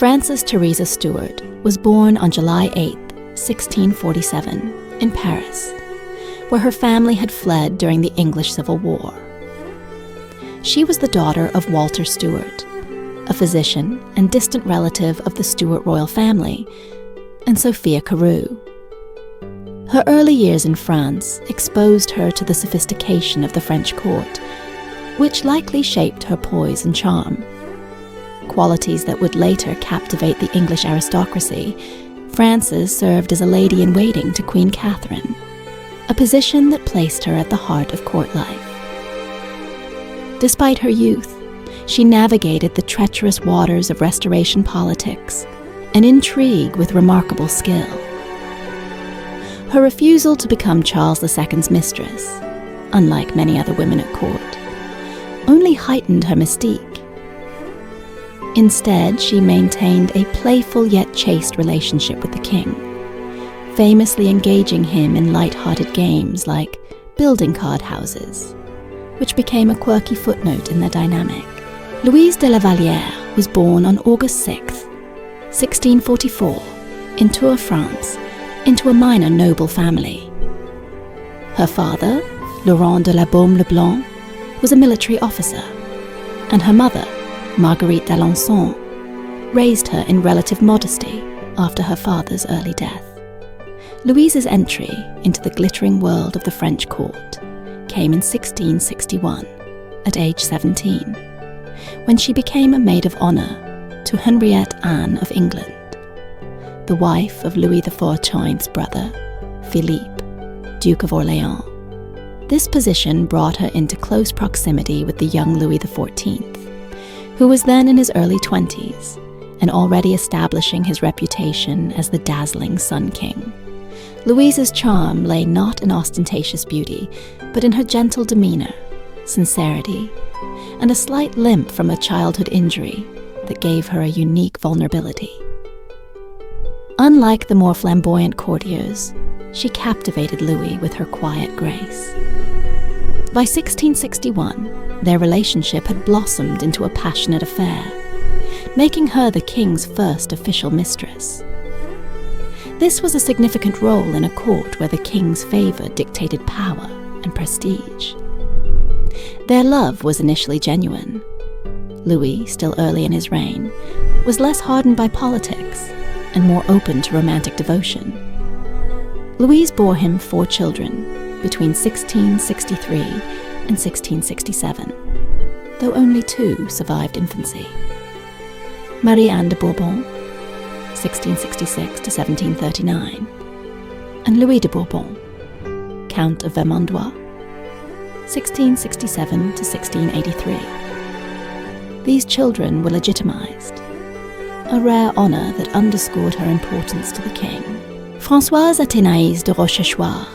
Frances Theresa Stuart was born on July 8, 1647, in Paris, where her family had fled during the English Civil War. She was the daughter of Walter Stuart, a physician and distant relative of the Stuart royal family, and Sophia Carew. Her early years in France exposed her to the sophistication of the French court, which likely shaped her poise and charm. Qualities that would later captivate the English aristocracy. Frances served as a lady-in-waiting to Queen Catherine, a position that placed her at the heart of court life. Despite her youth, she navigated the treacherous waters of Restoration politics and intrigue with remarkable skill. Her refusal to become Charles II's mistress, unlike many other women at court, only heightened her mystique. Instead, she maintained a playful yet chaste relationship with the king, famously engaging him in light-hearted games like building card houses, which became a quirky footnote in their dynamic. Louise de la Vallière was born on August 6, 1644, in Tours, France, into a minor noble family. Her father, Laurent de la Baume le Blanc, was a military officer, and her mother, Marguerite d'Alençon, raised her in relative modesty after her father's early death. Louise's entry into the glittering world of the French court came in 1661, at age 17, when she became a maid of honor to Henriette Anne of England, the wife of Louis XIV's brother, Philippe, Duke of Orléans. This position brought her into close proximity with the young Louis XIV, who was then in his early 20s and already establishing his reputation as the dazzling Sun King. Louise's charm lay not in ostentatious beauty, but in her gentle demeanor, sincerity, and a slight limp from a childhood injury that gave her a unique vulnerability. Unlike the more flamboyant courtiers, she captivated Louis with her quiet grace. By 1661, their relationship had blossomed into a passionate affair, making her the king's first official mistress. This was a significant role in a court where the king's favor dictated power and prestige. Their love was initially genuine. Louis, still early in his reign, was less hardened by politics and more open to romantic devotion. Louise bore him 4 children between 1663 and 1667, though only 2 survived infancy. Marie-Anne de Bourbon, 1666 to 1739, and Louis de Bourbon, Count of Vermandois, 1667 to 1683. These children were legitimized, a rare honor that underscored her importance to the king. Françoise Athénaïs de Rochechouart,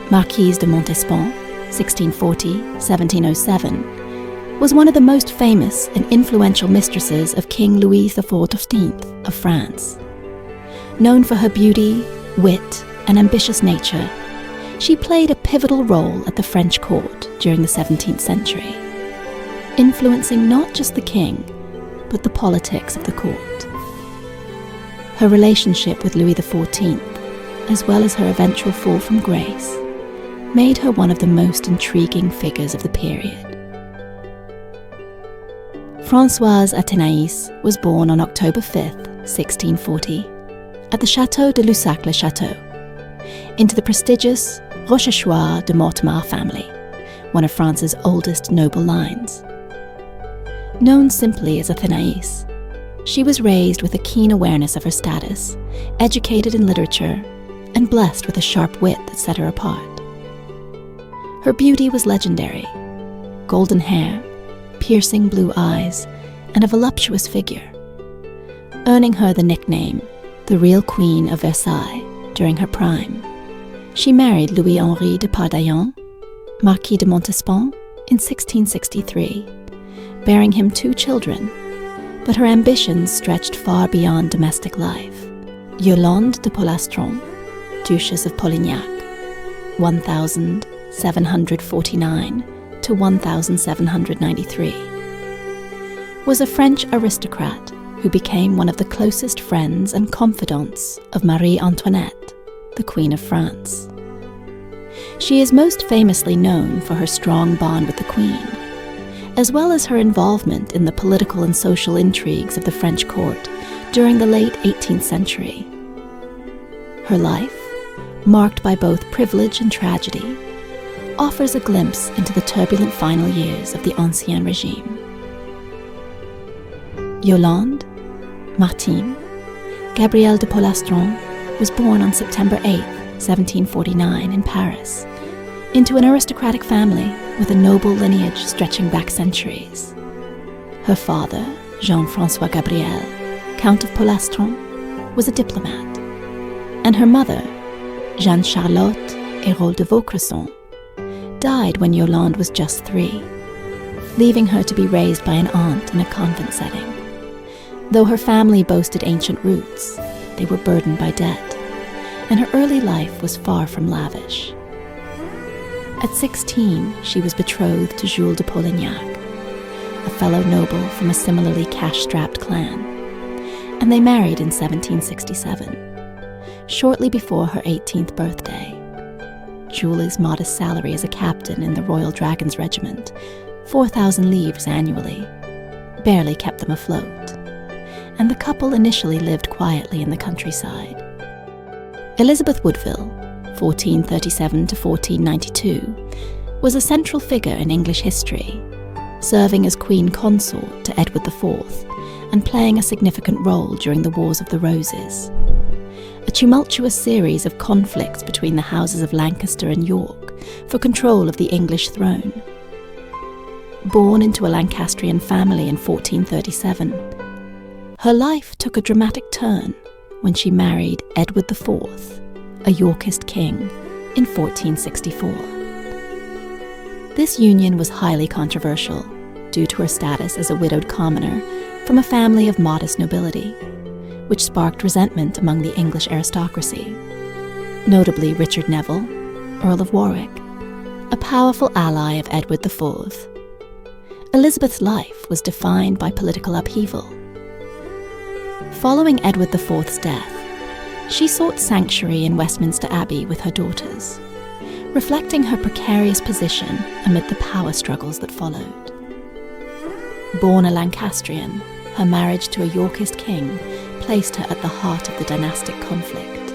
Marquise de Montespan, 1640-1707, was one of the most famous and influential mistresses of King Louis XIV of France. Known for her beauty, wit, and ambitious nature, she played a pivotal role at the French court during the 17th century, influencing not just the king, but the politics of the court. Her relationship with Louis XIV, as well as her eventual fall from grace, made her one of the most intriguing figures of the period. Françoise Athénaïs was born on October 5, 1640, at the Château de Lussac-le-Château, into the prestigious Rochechouart de Mortemart family, one of France's oldest noble lines. Known simply as Athénaïs, she was raised with a keen awareness of her status, educated in literature, and blessed with a sharp wit that set her apart. Her beauty was legendary: golden hair, piercing blue eyes, and a voluptuous figure, earning her the nickname the real Queen of Versailles during her prime. She married Louis-Henri de Pardaillan, Marquis de Montespan, in 1663, bearing him 2 children, but her ambitions stretched far beyond domestic life. Yolande de Polastron, Duchess of Polignac, 1749 to 1793, was a French aristocrat who became one of the closest friends and confidants of Marie Antoinette, the Queen of France. She is most famously known for her strong bond with the Queen, as well as her involvement in the political and social intrigues of the French court during the late 18th century. Her life, marked by both privilege and tragedy, offers a glimpse into the turbulent final years of the Ancien Régime. Yolande Martine Gabrielle de Polastron was born on September 8, 1749 in Paris, into an aristocratic family with a noble lineage stretching back centuries. Her father, Jean-François Gabriel, Count of Polastron, was a diplomat, and her mother, Jeanne-Charlotte Hérold de Vaucresson, died when Yolande was just 3, leaving her to be raised by an aunt in a convent setting. Though her family boasted ancient roots, they were burdened by debt, and her early life was far from lavish. At 16, she was betrothed to Jules de Polignac, a fellow noble from a similarly cash-strapped clan, and they married in 1767, shortly before her 18th birthday. Julie's modest salary as a captain in the Royal Dragon's Regiment, 4,000 livres annually, barely kept them afloat, and the couple initially lived quietly in the countryside. Elizabeth Woodville, 1437 to 1492, was a central figure in English history, serving as Queen Consort to Edward IV and playing a significant role during the Wars of the Roses, a tumultuous series of conflicts between the houses of Lancaster and York for control of the English throne. Born into a Lancastrian family in 1437, her life took a dramatic turn when she married Edward IV, a Yorkist king, in 1464. This union was highly controversial due to her status as a widowed commoner from a family of modest nobility, which sparked resentment among the English aristocracy, notably Richard Neville, Earl of Warwick, a powerful ally of Edward IV. Elizabeth's life was defined by political upheaval. Following Edward IV's death, she sought sanctuary in Westminster Abbey with her daughters, reflecting her precarious position amid the power struggles that followed. Born a Lancastrian, her marriage to a Yorkist king placed her at the heart of the dynastic conflict,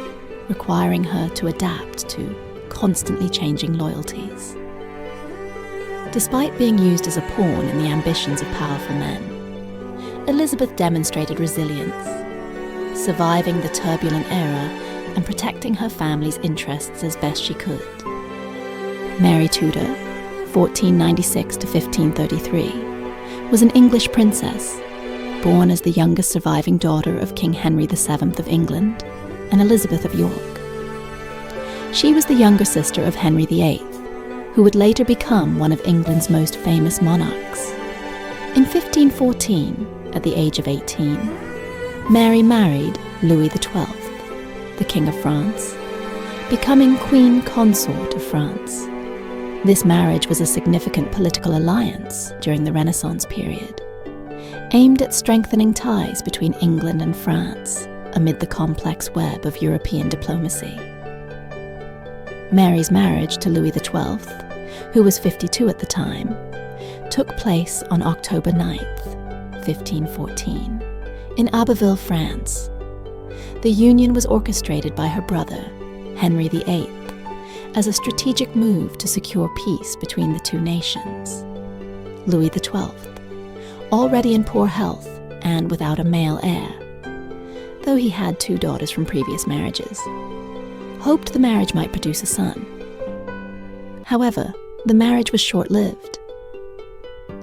requiring her to adapt to constantly changing loyalties. Despite being used as a pawn in the ambitions of powerful men, Elizabeth demonstrated resilience, surviving the turbulent era and protecting her family's interests as best she could. Mary Tudor, 1496 to 1533, was an English princess, born as the youngest surviving daughter of King Henry VII of England and Elizabeth of York. She was the younger sister of Henry VIII, who would later become one of England's most famous monarchs. In 1514, at the age of 18, Mary married Louis XII, the King of France, becoming Queen Consort of France. This marriage was a significant political alliance during the Renaissance period, aimed at strengthening ties between England and France amid the complex web of European diplomacy. Mary's marriage to Louis XII, who was 52 at the time, took place on October 9th, 1514, in Abbeville, France. The union was orchestrated by her brother, Henry VIII, as a strategic move to secure peace between the two nations. Louis XII, already in poor health and without a male heir, though he had 2 daughters from previous marriages, hoped the marriage might produce a son. However, the marriage was short-lived.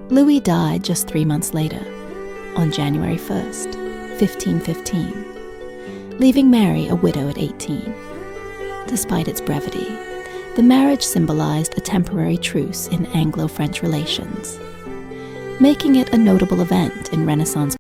Louis died just 3 months later, on January 1st, 1515, leaving Mary a widow at 18. Despite its brevity, the marriage symbolized a temporary truce in Anglo-French relations, making it a notable event in Renaissance